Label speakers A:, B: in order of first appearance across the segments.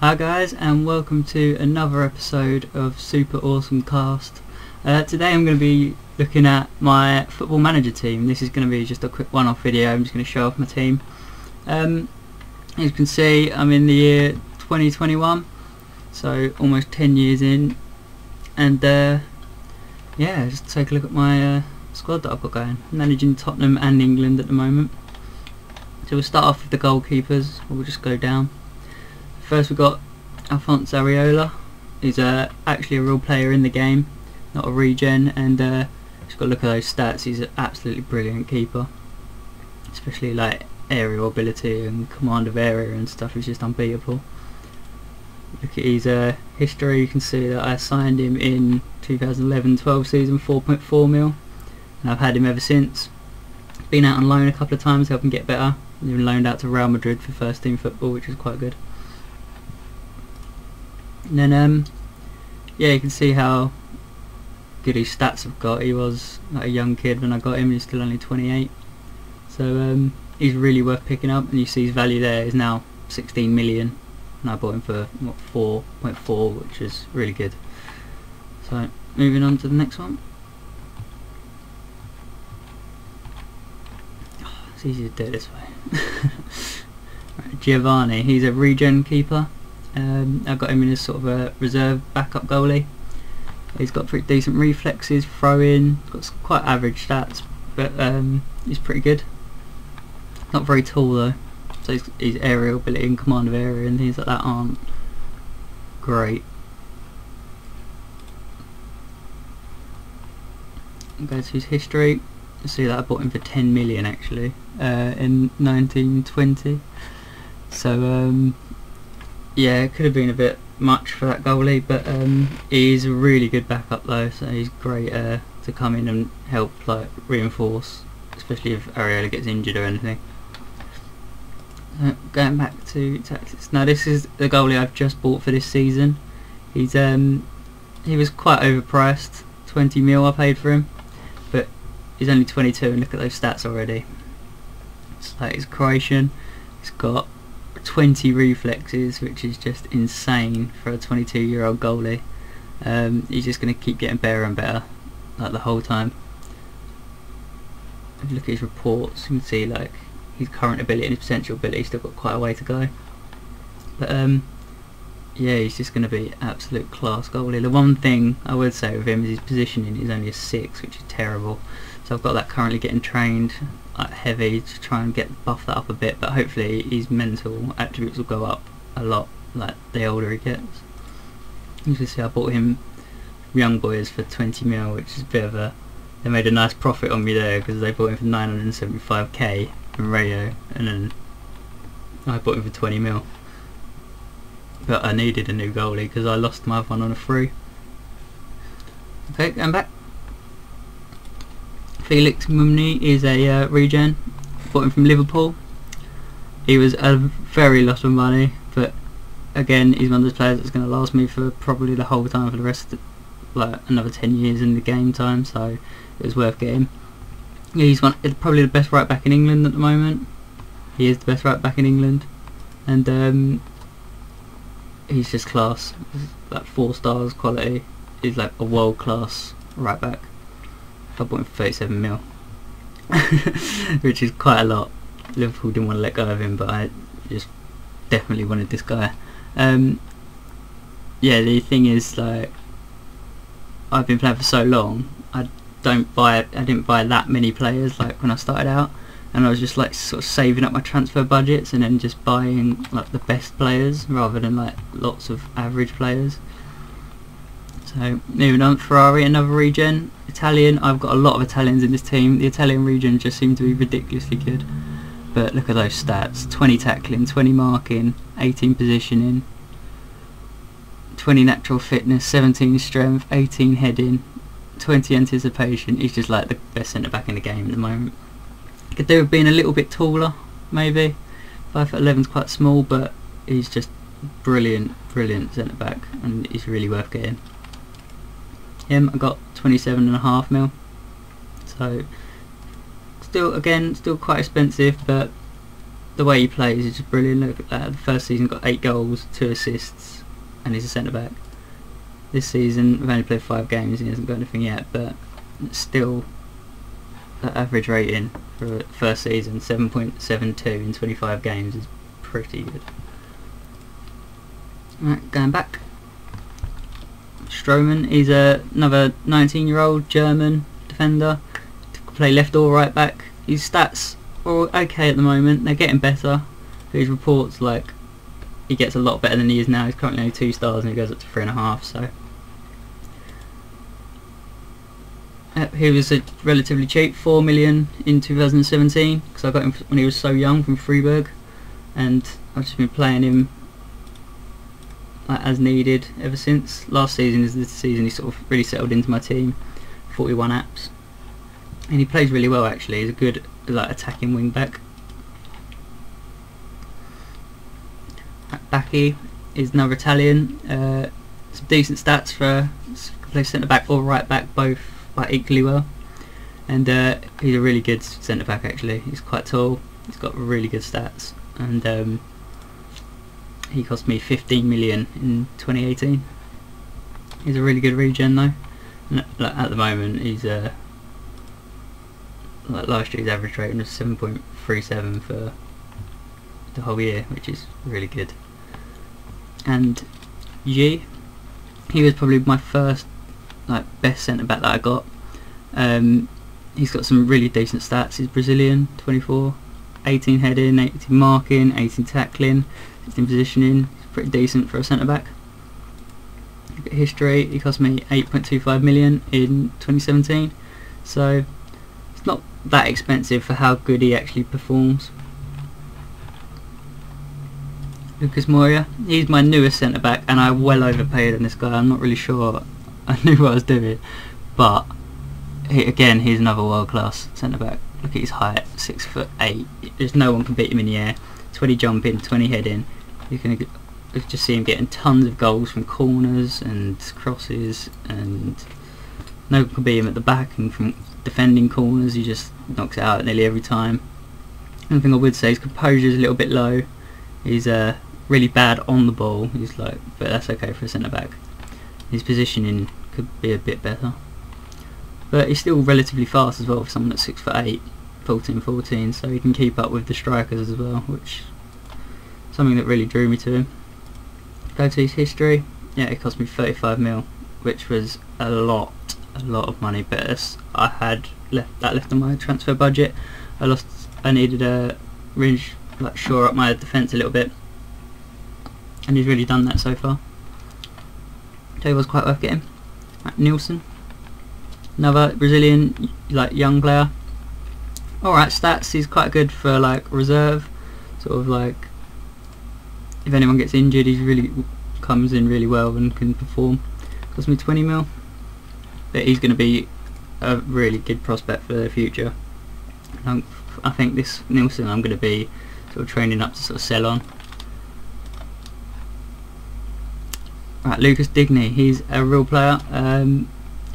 A: Hi guys, and welcome to another episode of Super Awesome Cast. Today I'm going to be looking at my Football Manager team. This is going to be just a quick one-off video. I'm just going to show off my team. As you can see, I'm in the year 2021, so almost 10 years in, and yeah, just take a look at my squad that I've got going. I'm managing Tottenham and England at the moment. So we'll start off with the goalkeepers. We'll just go down. First we've got Alphonse Areola. He's actually a real player in the game, not a regen, and just got to look at those stats. He's an absolutely brilliant keeper, especially like aerial ability and command of area and stuff. He's just unbeatable. Look at his history. You can see that I signed him in 2011-12 season, 4.4 mil, and I've had him ever since. Been out on loan a couple of times, helping get better. Even loaned out to Real Madrid for first team football, which is quite good. And then yeah, you can see how good his stats have got. He was like a young kid when I got him. He's still only 28, so he's really worth picking up. And you see his value there is now 16 million, and I bought him for what, 4.4, which is really good. So moving on to the next one. Oh, it's easy to do it this way. Right, Giovanni, he's a regen keeper. I got him in as sort of a reserve backup goalie. He's got pretty decent reflexes, throw-in, got quite average stats, but he's pretty good. Not very tall though, so his aerial ability and command of area and things like that aren't great. I'll go to his history. You'll see that I bought him for 10 million actually in 1920. So yeah, it could have been a bit much for that goalie, but he's a really good backup though, so he's great to come in and help like reinforce, especially if Areola gets injured or anything. Going back to tactics, now this is the goalie I've just bought for this season. He's he was quite overpriced, 20 mil I paid for him, but he's only 22, and look at those stats already. It's like he's Croatian, he's got 20 reflexes, which is just insane for a 22-year-old goalie. He's just going to keep getting better and better like the whole time. If you look at his reports, you can see like his current ability and his potential ability. He's still got quite a way to go, but yeah, he's just going to be absolute class goalie. The one thing I would say with him is his positioning is only a 6, which is terrible. So I've got that currently getting trained like heavy to try and buff that up a bit, but hopefully his mental attributes will go up a lot like the older he gets. You can see I bought him young boys for 20 mil, which is a bit of a, they made a nice profit on me there because they bought him for 975k in Rayo, and then I bought him for 20 mil. But I needed a new goalie because I lost my other one on a free. Okay, going back. Felix Mumni is a regen. Bought him from Liverpool. He was a very lot of money, but again, he's one of those players that's going to last me for probably the whole time, for the rest of like another 10 years in the game time, so it was worth getting. Yeah, he's probably the best right back in England at the moment. He is the best right back in England, and he's just class. He's like 4 stars quality. He's like a world class right back. I bought him for 37 mil, which is quite a lot. Liverpool didn't want to let go of him, but I just definitely wanted this guy. Yeah, the thing is, like, I've been playing for so long, I didn't buy that many players like when I started out, and I was just like sort of saving up my transfer budgets and then just buying like the best players rather than like lots of average players. So moving on, Ferrari, another regen. Italian, I've got a lot of Italians in this team. The Italian regen just seem to be ridiculously good, but look at those stats: 20 tackling, 20 marking, 18 positioning, 20 natural fitness, 17 strength, 18 heading, 20 anticipation. He's just like the best centre back in the game at the moment. Could do with being a little bit taller, maybe. 5'11" is quite small, but he's just brilliant centre back, and he's really worth getting. Him, I got 27.5 mil, so still quite expensive, but the way he plays is just brilliant. Look at that. The first season got 8 goals, 2 assists, and he's a centre back. This season we've only played 5 games and he hasn't got anything yet, but still that average rating for a first season, 7.72 in 25 games, is pretty good. Right, going back. Stroman, he's another 19-year-old German defender. Can play left or right back. His stats are okay at the moment. They're getting better. His reports like he gets a lot better than he is now. He's currently only 2 stars and he goes up to 3.5. So he was relatively cheap, 4 million in 2017, because I got him when he was so young from Freiburg, and I've just been playing him as needed ever since. Last season is this season he sort of really settled into my team. 41 apps, and he plays really well actually. He's a good attacking wing back. Bacchi is another Italian. Some decent stats for play centre back or right back, both equally well, and he's a really good centre back actually. He's quite tall, he's got really good stats, and he cost me 15 million in 2018. He's a really good regen though, and at the moment he's last year's average rating was 7.37 for the whole year, which is really good. And G, he was probably my first best centre back that I got. He's got some really decent stats. He's Brazilian, 24, 18 heading, 18 marking, 18 tackling, 16 positioning. He's pretty decent for a centre back. Look at history. He cost me 8.25 million in 2017, so it's not that expensive for how good he actually performs. Lucas Moura, he's my newest centre back, and I well overpaid on this guy. I'm not really sure I knew what I was doing, but he's another world class centre back. Look at his height, 6'8". There's no one can beat him in the air. 20 jumping, 20 heading. You can just see him getting tons of goals from corners and crosses, and no one can beat him at the back, and from defending corners he just knocks it out nearly every time. One thing I would say, his composure is a little bit low. He's really bad on the ball. But that's okay for a centre back. His positioning could be a bit better, but he's still relatively fast as well for someone that's 6'8", 14, so he can keep up with the strikers as well, which is something that really drew me to him. Go to his history. Yeah, it cost me 35 mil, which was a lot of money, but I had left on my transfer budget. I needed a really shore up my defence a little bit, and he's really done that so far. So he was quite worth getting. Nilsson, another Brazilian young player. Alright stats, he's quite good for reserve, sort of if anyone gets injured he really comes in really well and can perform. Cost me 20 mil, but he's going to be a really good prospect for the future. I think this Nilsson I'm going to be sort of training up to sort of sell on. Right, Lucas Digne, he's a real player.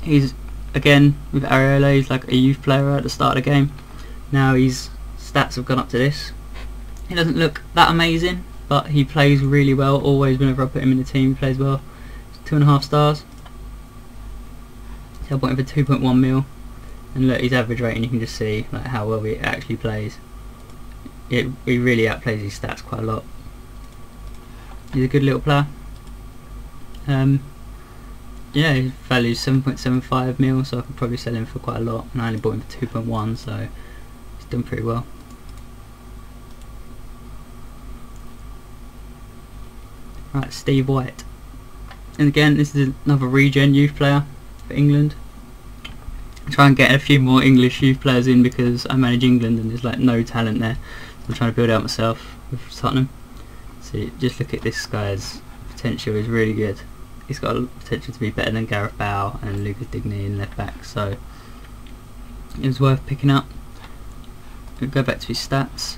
A: He's again with Areola, he's like a youth player at the start of the game. Now his stats have gone up to this. He doesn't look that amazing, but he plays really well. Always whenever I put him in the team, he plays well. 2.5 stars. So I bought him for 2.1 mil, and look, his average rating, you can just see how well he actually plays. He really outplays his stats quite a lot. He's a good little player. Yeah, his value is 7.75 mil, so I could probably sell him for quite a lot, and I only bought him for 2.1, so he's done pretty well. Right, Steve White, and again this is another regen youth player for England. I try and get a few more English youth players in because I manage England and there's no talent there, so I'm trying to build out myself with Tottenham. See, just look at this guy's potential, is really good. He's got a potential to be better than Gareth Bale and Lucas Digne in left back, so it was worth picking up. We'll go back to his stats.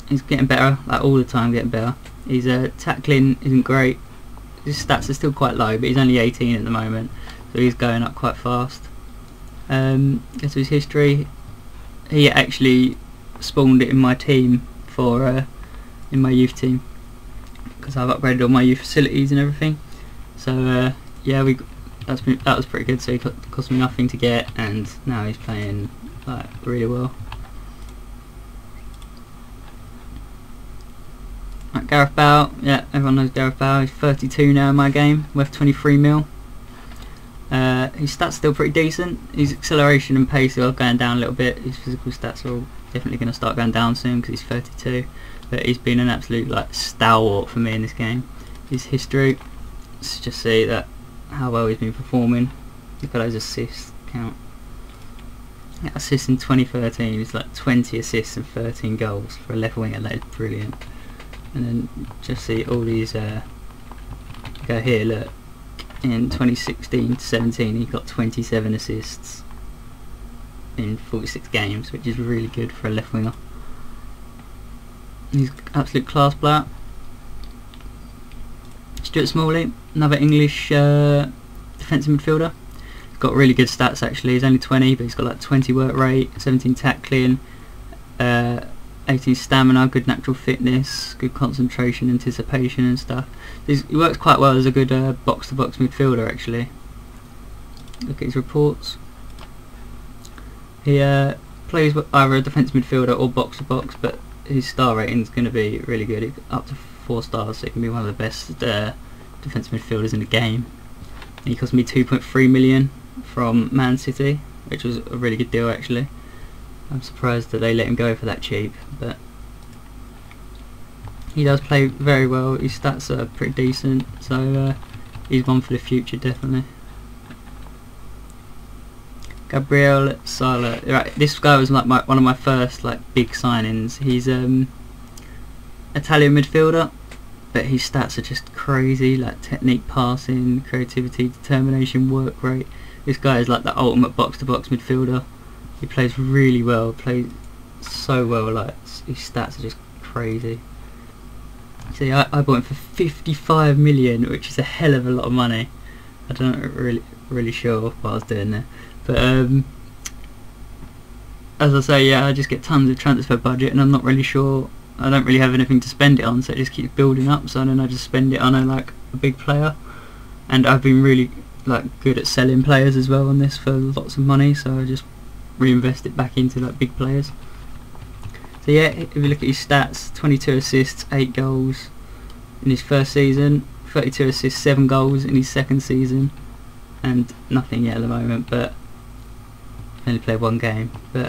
A: He's getting better, all the time getting better. His tackling isn't great. His stats are still quite low, but he's only 18 at the moment, so he's going up quite fast. Go to his history. He actually spawned it in my team for in my youth team, because I've upgraded all my youth facilities and everything. So yeah, that was pretty good. So he cost me nothing to get, and now he's playing like really well. Right, Gareth Bale, yeah, everyone knows Gareth Bale. He's 32 now in my game, worth 23 mil. His stats still pretty decent. His acceleration and pace are going down a little bit. His physical stats are definitely going to start going down soon because he's 32. But he's been an absolute like stalwart for me in this game. His history, let's just see that how well he's been performing. Look at those assists count. Yeah, assists in 2013. He's like 20 assists and 13 goals for a left winger. That is brilliant. And then just see all these. Go here. Look. In 2016-17 he got 27 assists in 46 games, which is really good for a left winger. He's absolute class player. Stuart Smalley, another English defensive midfielder. He's got really good stats actually. He's only 20, but he's got like 20 work rate, 17 tackling, 18 stamina, good natural fitness, good concentration, anticipation and stuff. He works quite well as a good box-to-box midfielder actually. Look at his reports. He plays either a defensive midfielder or box-to-box, but his star rating is going to be really good, up to 4 stars, so he can be one of the best defensive midfielders in the game. And he cost me 2.3 million from Man City, which was a really good deal actually. I'm surprised that they let him go for that cheap, but he does play very well. His stats are pretty decent, so he's one for the future definitely. Gabriel Sala. Right, this guy was like one of my first like big signings. He's Italian midfielder, but his stats are just crazy. Like technique, passing, creativity, determination, work rate. This guy is like the ultimate box-to-box midfielder. He plays really well, plays so well, like his stats are just crazy. See, I bought him for 55 million, which is a hell of a lot of money. I don't really sure what I was doing there, but as I say, yeah, I just get tons of transfer budget, and I'm not really sure. I don't really have anything to spend it on, so it just keeps building up. So then I just spend it on a big player, and I've been really like good at selling players as well on this for lots of money. So I just reinvest it back into like big players. So yeah, if you look at his stats, 22 assists, 8 goals in his first season, 32 assists, 7 goals in his second season, and nothing yet at the moment, but only played 1 game. But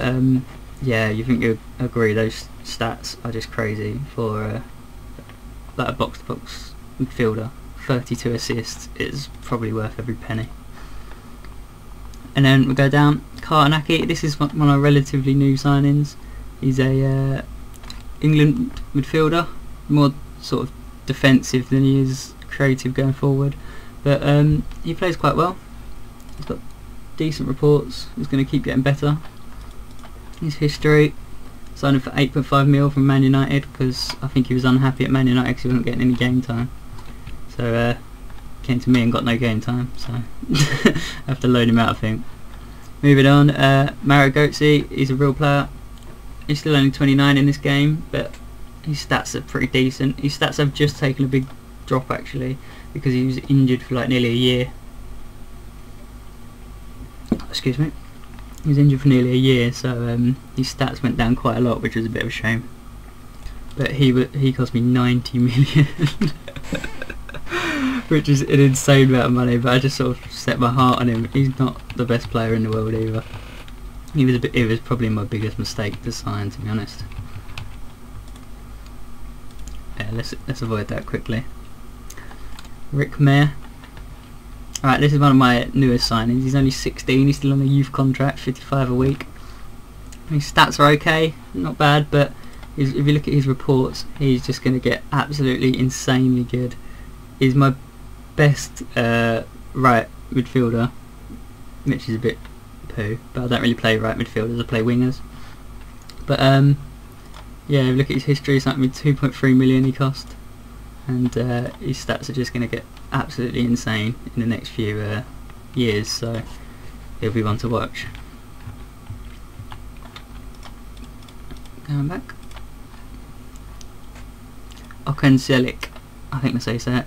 A: yeah, you think you'd agree those stats are just crazy for like a box-to-box midfielder. 32 assists is probably worth every penny. And then we go down, Kartanaki. This is one of my relatively new signings. He's a England midfielder, more sort of defensive than he is creative going forward, but he plays quite well. He's got decent reports. He's going to keep getting better. His history: signed him for 8.5 mil from Man United because I think he was unhappy at Man United because he wasn't getting any game time. So came to me and got no game time, so I have to loan him out I think. Moving on, Mario Götze, he's a real player. He's still only 29 in this game, but his stats are pretty decent. His stats have just taken a big drop actually because he was injured for like nearly a year. Excuse me. He was injured for nearly a year, so his stats went down quite a lot, which was a bit of a shame. But he cost me 90 million. Which is an insane amount of money, but I just sort of set my heart on him. He's not the best player in the world either. It was probably my biggest mistake to sign, to be honest. Yeah, let's avoid that quickly. Rick Mayer. Alright, this is one of my newest signings. He's only 16, he's still on a youth contract, 55 a week. His stats are okay, not bad, but if you look at his reports, he's just going to get absolutely insanely good. He's my best right midfielder, which is a bit poo, but I don't really play right midfielders, I play wingers. But yeah, if you look at his history, it's like 2.3 million he cost, and his stats are just going to get absolutely insane in the next few years, so he'll be one to watch. Going back. Okenselik. I think that's how you say it,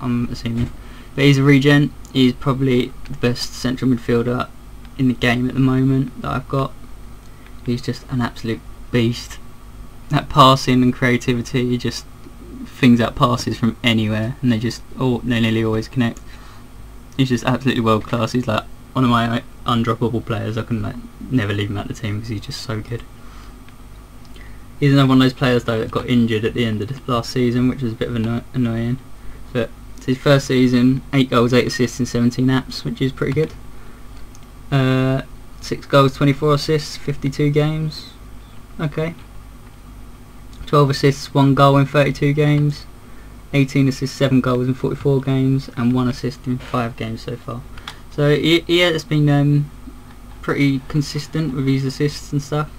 A: I'm assuming. But he's a regen. He's probably the best central midfielder in the game at the moment that I've got. He's just an absolute beast. That passing and creativity, he just flings out passes from anywhere and they nearly always connect. He's just absolutely world class. He's like one of my undroppable players. I can like never leave him out of the team because he's just so good. He's another one of those players though that got injured at the end of this last season, which was a bit of annoying. But it's his first season, 8 goals, 8 assists in 17 apps, which is pretty good. 6 goals, 24 assists, 52 games. Okay. 12 assists, 1 goal in 32 games. 18 assists, 7 goals in 44 games, and 1 assist in 5 games so far. So he has been pretty consistent with his assists and stuff.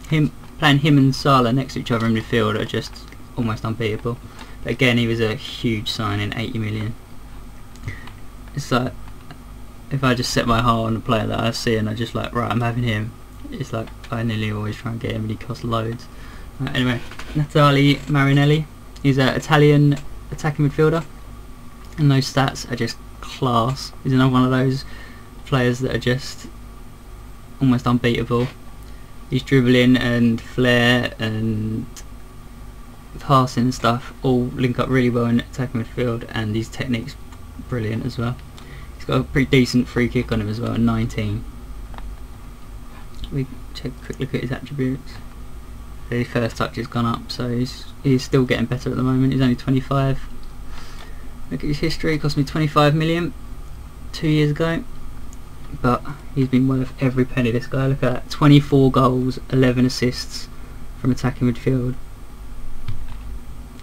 A: Playing him and Salah next to each other in midfield are just almost unbeatable. But again, he was a huge signing, 80 million. It's like, if I just set my heart on a player that I see and I just like, right, I'm having him, it's like I nearly always try and get him and he costs loads. Anyway, Natale Marinelli, he's an Italian attacking midfielder and those stats are just class. He's another one of those players that are just almost unbeatable. His dribbling and flair and passing and stuff all link up really well in attacking midfield, and his technique's brilliant as well. He's got a pretty decent free kick on him as well, 19. We take a quick look at his attributes. His first touch has gone up, so he's still getting better at the moment. He's only 25. Look at his history. It cost me 25 million 2 years ago, but he's been worth every penny, this guy. Look at that, 24 goals, 11 assists from attacking midfield,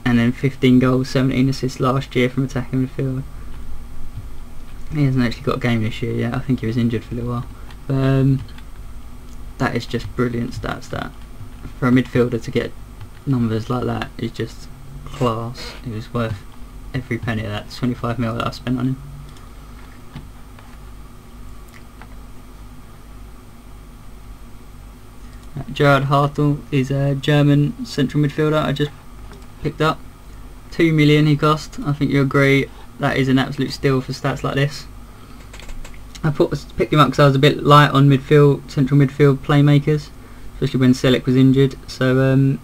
A: and then 15 goals, 17 assists last year from attacking midfield. He hasn't actually got a game this year yet. I think he was injured for a little while, but that is just brilliant stats. That for a midfielder to get numbers like that is just class. It was worth every penny of that 25 mil that I spent on him. Gerhard Hartl is a German central midfielder I just picked up. 2 million he cost. I think you agree that is an absolute steal for stats like this. I picked him up because I was a bit light on central midfield playmakers, especially when Celik was injured. So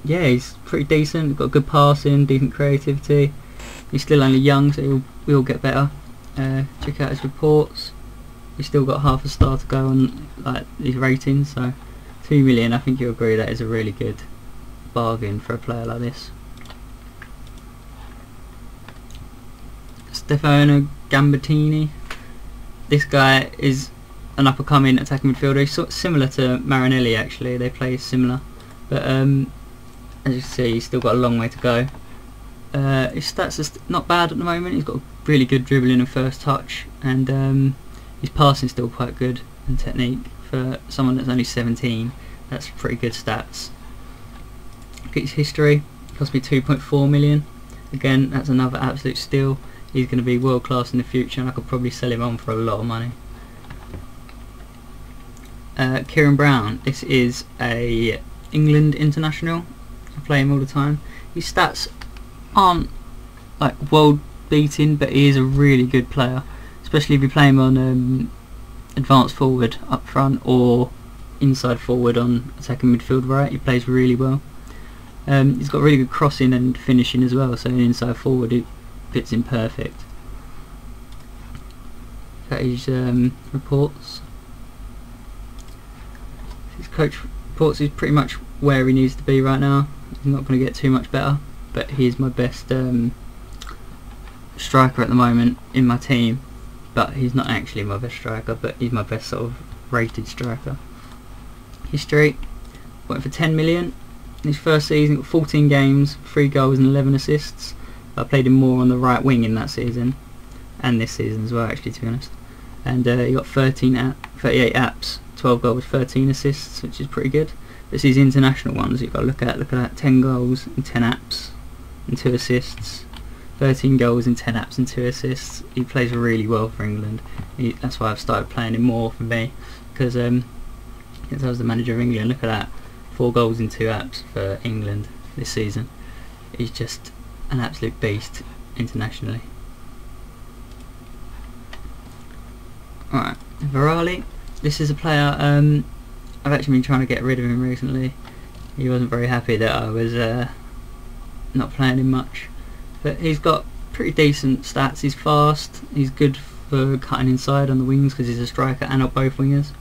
A: yeah, he's pretty decent. He's got good passing, decent creativity. He's still only young, so he'll get better. Check out his reports. He's still got half a star to go on like his ratings. So 2 million, I think you'll agree that is a really good bargain for a player like this. Stefano Gambettini. This guy is an up-and-coming attacking midfielder. He's sort of similar to Marinelli actually. They play similar, but as you can see, he's still got a long way to go. His stats are not bad at the moment. He's got a really good dribbling and first touch, and his passing still quite good and technique. For someone that's only 17, that's pretty good stats. Look at his history. Cost me 2.4 million. Again, that's another absolute steal. He's going to be world class in the future, and I could probably sell him on for a lot of money. Kieran Brown. This is a England international. I play him all the time. His stats aren't like world beating, but he is a really good player, especially if you play him on advanced forward up front or inside forward on attacking midfield right. He plays really well. He's got really good crossing and finishing as well, so inside forward it fits in perfect. Got his reports. His coach reports he's pretty much where he needs to be right now. He's not going to get too much better, but he's my best striker at the moment in my team. But he's not actually my best striker, but he's my best sort of rated striker. History, went for 10 million. In his first season, got 14 games, 3 goals and 11 assists. I played him more on the right wing in that season, and this season as well actually, to be honest. And he got 38 apps, 12 goals, 13 assists, which is pretty good. But it's these international ones you've got to look at. Look at that, 10 goals and 10 apps and 2 assists. 13 goals and 10 apps and 2 assists. He plays really well for England. That's why I've started playing him more for me, because since I was the manager of England, look at that, 4 goals and 2 apps for England this season. He's just an absolute beast internationally. Alright, Varali. This is a player, I've actually been trying to get rid of him recently. He wasn't very happy that I was not playing him much. But he's got pretty decent stats. He's fast, he's good for cutting inside on the wings because he's a striker and not both wingers.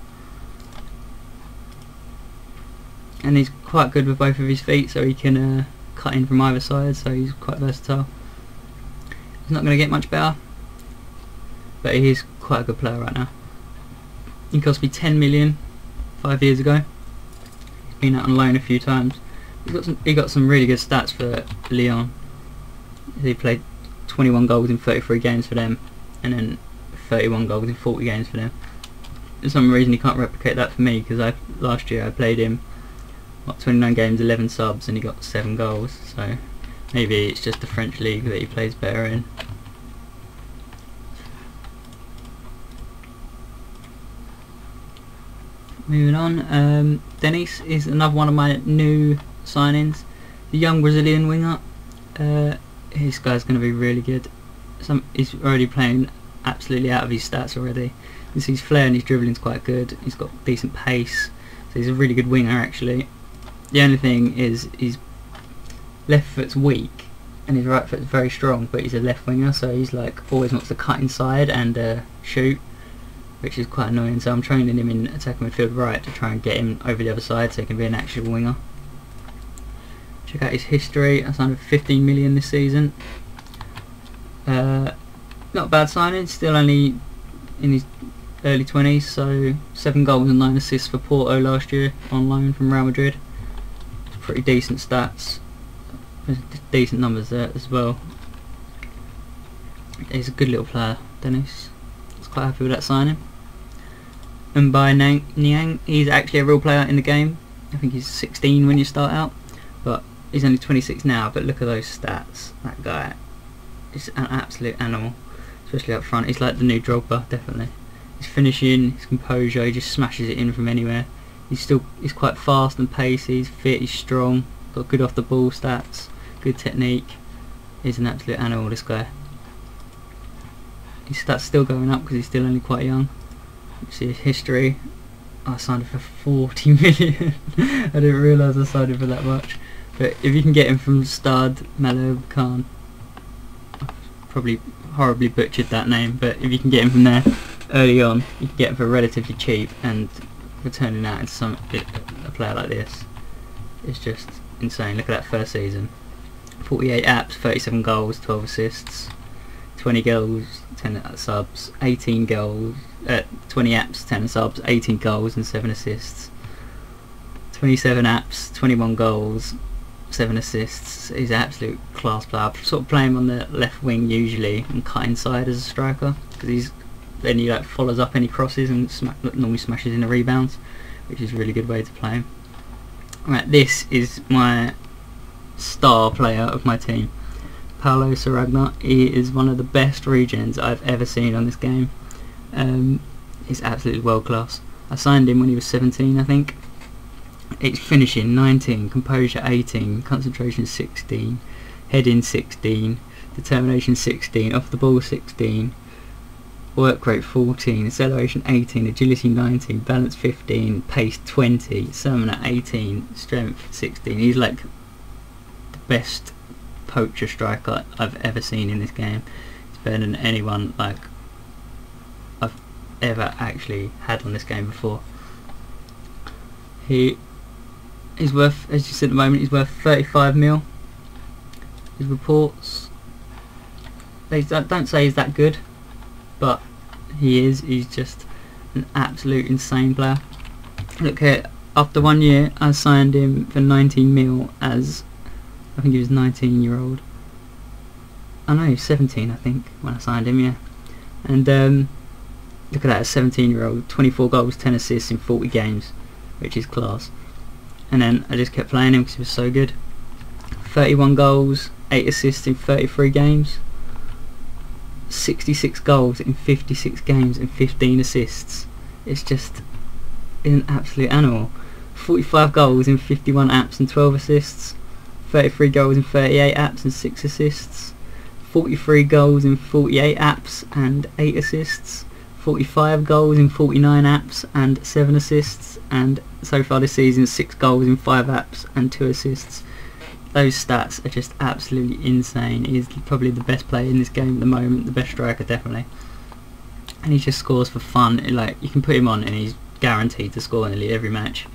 A: And he's quite good with both of his feet, so he can cut in from either side, so he's quite versatile. He's not going to get much better, but he is quite a good player right now. He cost me 10 million 5 years ago. He's been out on loan a few times. He got some really good stats for Lyon. He played 21 goals in 33 games for them, and then 31 goals in 40 games for them. For some reason he can't replicate that for me, because last year I played him 29 games, 11 subs, and he got 7 goals, so maybe it's just the French league that he plays better in. Moving on, Denis is another one of my new signings. The young Brazilian winger. This guy's going to be really good. He's already playing absolutely out of his stats already. You see his flair and his dribbling's quite good. He's got decent pace, so he's a really good winger actually. The only thing is his left foot's weak and his right foot's very strong, but he's a left winger, so he's like always wants to cut inside and shoot, which is quite annoying. So I'm training him in attacking midfield right to try and get him over the other side so he can be an actual winger. Check out his history. I signed for 15 million this season. Not a bad signing, still only in his early 20s, so 7 goals and 9 assists for Porto last year on loan from Real Madrid. Pretty decent stats, decent numbers there as well. He's a good little player, Denis. I was quite happy with that signing. And by Niang, he's actually a real player in the game. I think he's 16 when you start out, but he's only 26 now. But look at those stats. That guy is an absolute animal, especially up front. He's like the new Drogba, definitely. His finishing, his composure, he just smashes it in from anywhere. He's quite fast and pacey, he's fit, he's strong, got good off the ball stats, good technique. He's an absolute animal, this guy. His stats still going up because he's still only quite young. You see his history. I signed him for 40 million. I didn't realise I signed him for that much. But if you can get him from Stade Malherbe Khan, I've probably horribly butchered that name, but if you can get him from there early on, you can get him for relatively cheap, and for turning that into a player like this, it's just insane. Look at that first season. 48 apps, 37 goals, 12 assists, 20 goals, 10 subs, 18 goals, 20 apps, 10 subs, 18 goals and 7 assists. 27 apps, 21 goals, 7 assists. He's an absolute class player. I sort of play him on the left wing usually and cut inside as a striker, because then he like follows up any crosses and normally smashes in the rebounds, which is a really good way to play him. Right, this is my star player of my team, Paulo Saragna. He is one of the best regens I've ever seen on this game. He's absolutely world class. I signed him when he was 17, I think. It's finishing 19, composure 18, concentration 16, heading 16, determination 16, off the ball 16, work rate 14, acceleration 18, agility 19, balance 15, pace 20, stamina 18, strength 16. He's like the best poacher striker I've ever seen in this game. He's better than anyone like I've ever actually had on this game before. He's worth, as you said at the moment, he's worth 35 mil. His reports, they don't say he's that good, but he's just an absolute insane player. Look here, after 1 year I signed him for 19 mil as, I think he was 19-year-old. I know he was 17 I think when I signed him, yeah. And look at that, a 17-year-old, 24 goals, 10 assists in 40 games, which is class. And then I just kept playing him because he was so good. 31 goals, 8 assists in 33 games. 66 goals in 56 games and 15 assists. It's just an absolute animal. 45 goals in 51 apps and 12 assists. 33 goals in 38 apps and 6 assists. 43 goals in 48 apps and 8 assists. 45 goals in 49 apps and 7 assists. And so far this season, 6 goals in 5 apps and 2 assists. Those stats are just absolutely insane. He's probably the best player in this game at the moment, the best striker definitely. And he just scores for fun. Like, you can put him on and he's guaranteed to score nearly every match.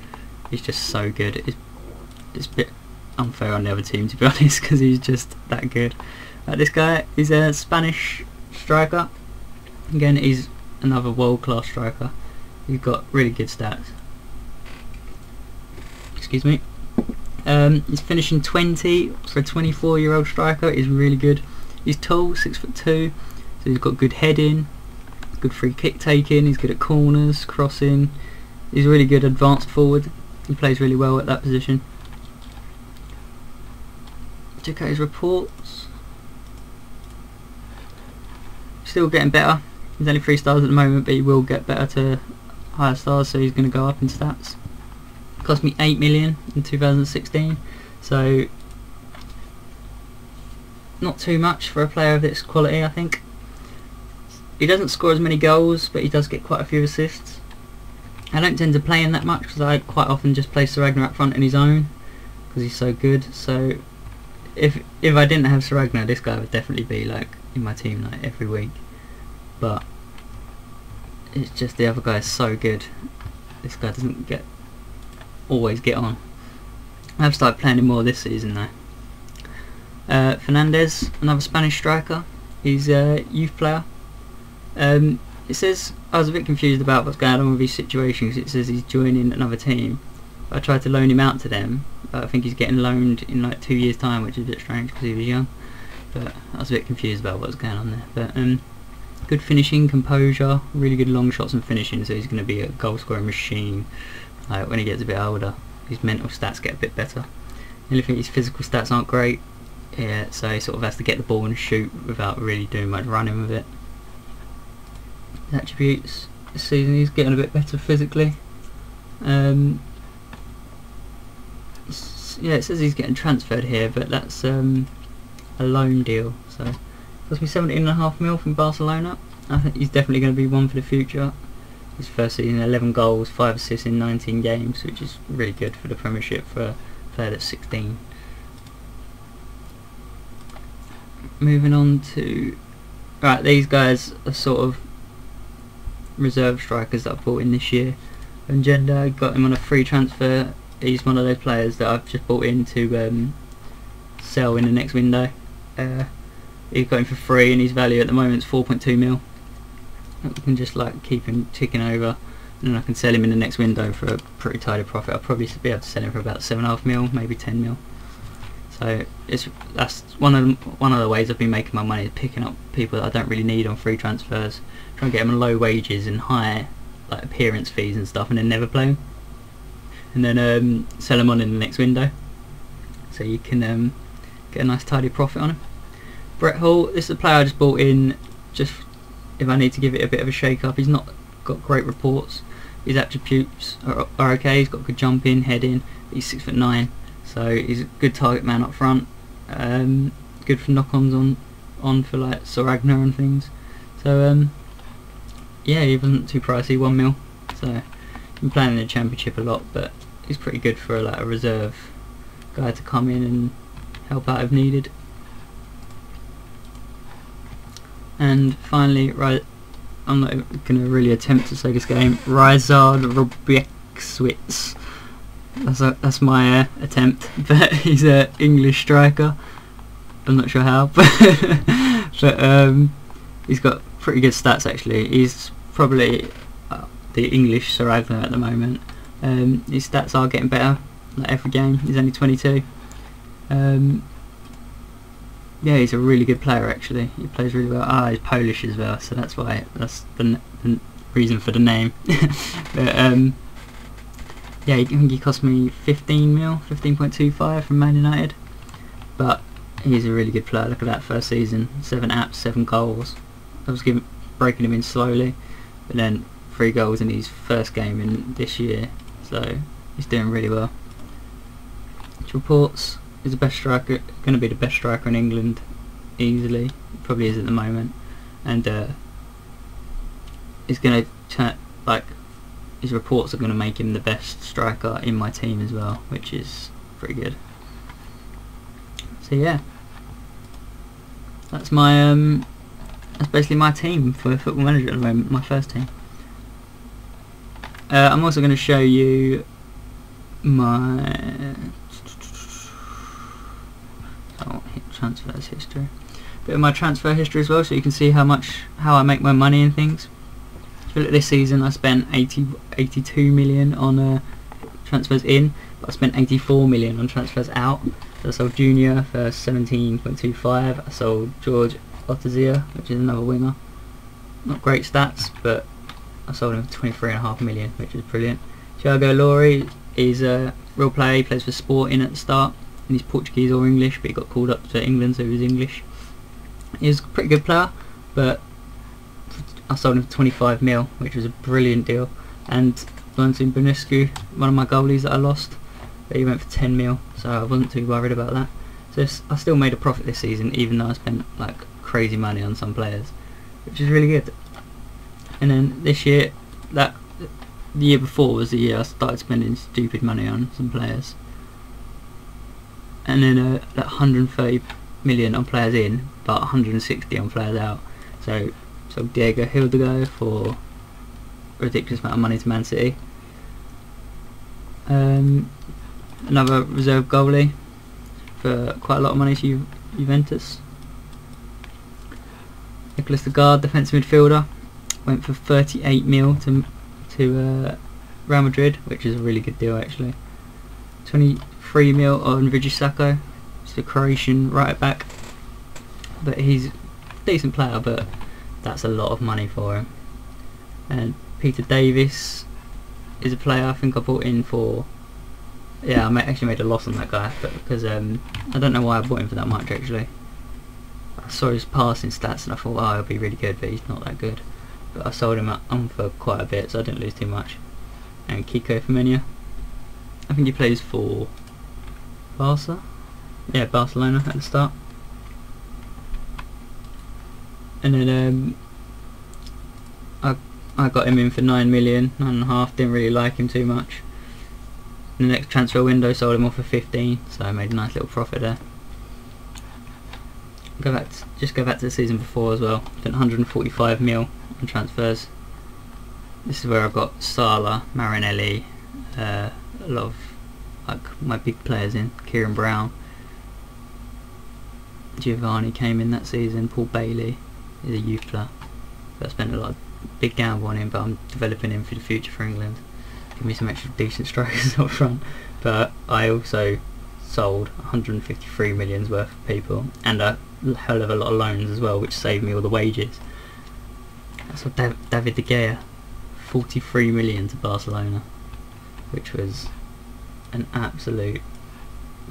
A: He's just so good. It's a bit unfair on the other team, to be honest, because he's just that good. This guy is a Spanish striker. Again, he's another world-class striker. He's got really good stats. Excuse me. He's finishing 20 for a 24-year-old striker. Is really good. He's tall, 6'2", so he's got good heading, good free kick taking. He's good at corners, crossing. He's really good advanced forward. He plays really well at that position. Check out his reports. Still getting better. He's only 3 stars at the moment, but he will get better to higher stars, so he's going to go up in stats. Cost me 8 million in 2016, so not too much for a player of this quality, I think. He doesn't score as many goals, but he does get quite a few assists. I don't tend to play him that much because I quite often just play Sir Ragnar up front in his own because he's so good. So if I didn't have Sir Ragnar, this guy would definitely be like in my team like every week. But it's just the other guy is so good. This guy doesn't always get on. I've started playing him more this season though. Fernandez, another Spanish striker. He's a youth player. It says, I was a bit confused about what's going on with his situation because it says he's joining another team. I tried to loan him out to them, but I think he's getting loaned in like 2 years time, which is a bit strange because he was young. But I was a bit confused about what's going on there. But good finishing, composure, really good long shots and finishing, so he's going to be a goal scoring machine like when he gets a bit older. His mental stats get a bit better. The only thing, his physical stats aren't great, yeah, so he sort of has to get the ball and shoot without really doing much running with it. His attributes this season, he's getting a bit better physically. Yeah, it says he's getting transferred here, but that's a loan deal, so it cost me 17.5 mil from Barcelona. I think he's definitely going to be one for the future. His first season, 11 goals, 5 assists in 19 games, which is really good for the Premiership for a player that's 16. Moving on to... Right, these guys are sort of reserve strikers that I've bought in this year. Njenda, got him on a free transfer. He's one of those players that I've just bought in to sell in the next window. He got him for free and his value at the moment is 4.2 mil. I can just like keep him ticking over and then I can sell him in the next window for a pretty tidy profit. I'll probably be able to sell him for about 7.5 mil, maybe 10 mil. So that's one of the ways I've been making my money, is picking up people that I don't really need on free transfers, trying to get them on low wages and high like appearance fees and stuff, and then never play them, and then sell them on in the next window, so you can get a nice tidy profit on him. Brett Hall, this is a player I just bought in just if I need to give it a bit of a shake up. He's not got great reports. His attributes are okay. He's got good jumping, heading. He's 6'9", so he's a good target man up front. Good for knock-ons on for like Sir Ragnar and things. So yeah, he wasn't too pricey, 1 mil. So I've been playing in the Championship a lot, but he's pretty good for like a reserve guy to come in and help out if needed. And finally, right, I'm not going to really attempt to say this game. Ryszard Robiekowicz. That's my attempt, but he's an English striker. I'm not sure how, but he's got pretty good stats actually. He's probably the English Sir Ragnar at the moment. His stats are getting better like every game. He's only 22. Yeah, he's a really good player actually. He plays really well. He's Polish as well, so that's why, that's the reason for the name. But yeah, I think he cost me 15 mil, 15.25 from Man United. But he's a really good player. Look at that first season, 7 apps, 7 goals. I was breaking him in slowly, but then 3 goals in his first game in this year, so he's doing really well. His reports, He's the best striker, going to be the best striker in England easily. Probably is at the moment, and he's going to turn, like, his reports are going to make him the best striker in my team as well, which is pretty good. So yeah, that's my that's basically my team for Football Manager at the moment, my first team. I'm also going to show you my transfers history, bit of my transfer history as well, so you can see how I make my money and things. If you look at this season, I spent 82 million on transfers in, but I spent 84 million on transfers out. So I sold Junior for 17.25. I sold George Otazia, which is another winger. Not great stats, but I sold him for 23.5 million, which is brilliant. Thiago Lori is a real player. He plays for Sporting at the start, and he's Portuguese or English, but he got called up to England, so he was English. He's a pretty good player, but I sold him for 25 mil, which was a brilliant deal. And Valentin Bonescu, one of my goalies that I lost, but he went for 10 mil, so I wasn't too worried about that. So I still made a profit this season, even though I spent like crazy money on some players, which is really good. And then this year, the year before was the year I started spending stupid money on some players. And then that 130 million on players in, but 160 on players out. So Diego Hildego for a ridiculous amount of money to Man City. Another reserve goalie for quite a lot of money to Juventus. Nicolas Lagarde, defensive midfielder, went for 38 mil to Real Madrid, which is a really good deal actually. 23 mil on Vigi Sacco, it's a Croatian right back, but he's a decent player, but that's a lot of money for him. And Peter Davis is a player I think I bought in for, yeah, I actually made a loss on that guy, but because I don't know why I bought him for that much actually. I saw his passing stats and I thought, oh, he'll be really good, but he's not that good. But I sold him on for quite a bit, so I didn't lose too much. And Kiko Femenia, I think he plays for Barca, yeah, Barcelona at the start. And then I got him in for 9 million, 9.5, didn't really like him too much. In the next transfer window sold him off for 15, so I made a nice little profit there. Just go back to the season before as well, spent 145 mil on transfers. This is where I got Salah, Marinelli, a lot of like my big players in, Kieran Brown, Giovanni came in that season, Paul Bailey is a youth player. So I spent a lot of big gamble on him, but I'm developing him for the future for England. Give me some extra decent strikers up front. But I also sold 153 million's worth of people, and a hell of a lot of loans as well, which saved me all the wages. I sold David De Gea, 43 million to Barcelona, which was an absolute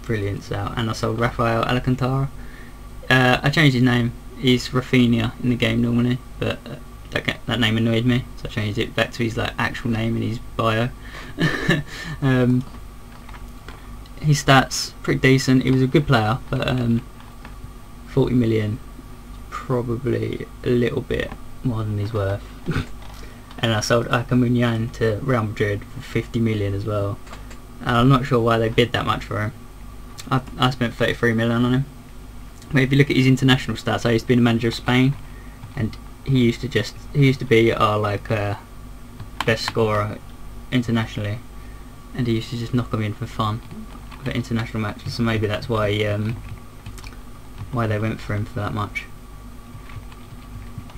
A: brilliant sale. And I sold Rafael Alcantara. I changed his name. He's Rafinha in the game normally, but that name annoyed me, so I changed it back to his like actual name in his bio. His stats pretty decent. He was a good player, but 40 million, probably a little bit more than he's worth. And I sold Akamunyan to Real Madrid for 50 million as well. And I'm not sure why they bid that much for him. I spent 33 million on him. But if you look at his international stats, I used to be the manager of Spain, and he used to be our like best scorer internationally, and he used to just knock him in for fun for international matches. So maybe that's why they went for him for that much.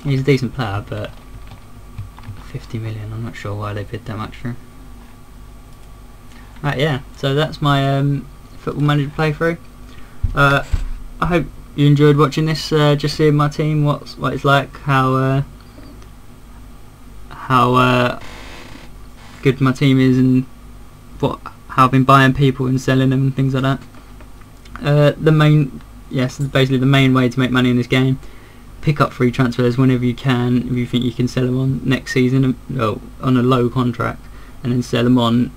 A: He's a decent player, but 50 million, I'm not sure why they bid that much for him. Right, yeah, so that's my Football Manager playthrough. I hope you enjoyed watching this, just seeing my team, what it's like, how good my team is, and how I've been buying people and selling them and things like that. Basically the main way to make money in this game: pick up free transfers whenever you can, if you think you can sell them on next season, on a low contract, and then sell them on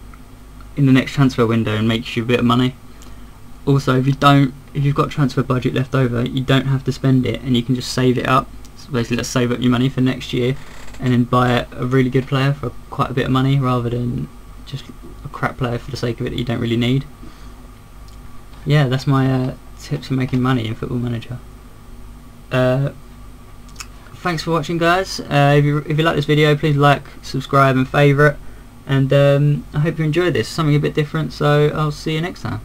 A: in the next transfer window and make you a bit of money. Also, if you've got transfer budget left over, you don't have to spend it, and you can just save it up. So basically, let's save up your money for next year, and then buy a really good player for quite a bit of money, rather than just a crap player for the sake of it that you don't really need. Yeah, that's my tips for making money in Football Manager. Thanks for watching, guys. If you like this video, please like, subscribe and favourite, and I hope you enjoyed this. Something a bit different, so I'll see you next time.